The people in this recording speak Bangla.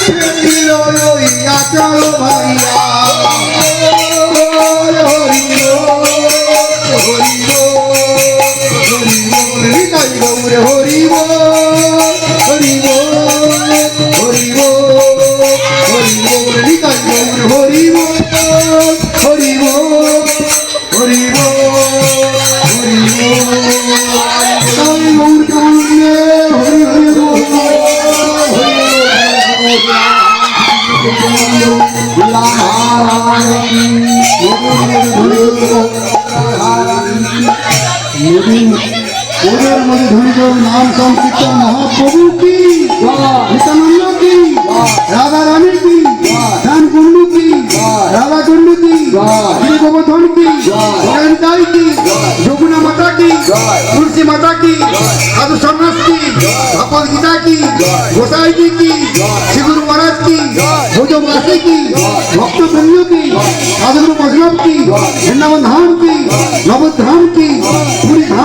দিল লইয়া চলো ভাইয়া নিতাই গৌরে হরিব হরিব হরিব হরিব নিতাই গৌরে হরিব হরিব হরিব হরিব তাই গৌর কামনে হরি হরি বল ওদের মধ্যে ধরিব নাম সংকীর্তন মহাপ্রভু কি নিত্যানন্দ কি রাধা রানী কি ধ্যান কুণ্ডু কি রাধা কুণ্ডু কি গোবর্ধন কি জয়ন্তাই কি যমুনা মাতা কি তুলসী মাতা কি সাধু সন্ন্যাস কি ভগবদ গীতা কি গোসাইজি কি শ্রীগুরু মহারাজ কি ভোজবাসী কি ভক্ত বৃন্দ কি সাধুগুরু বৈষ্ণব কি বৃন্দাবন ধাম কি নবধাম কি পুরী ধাম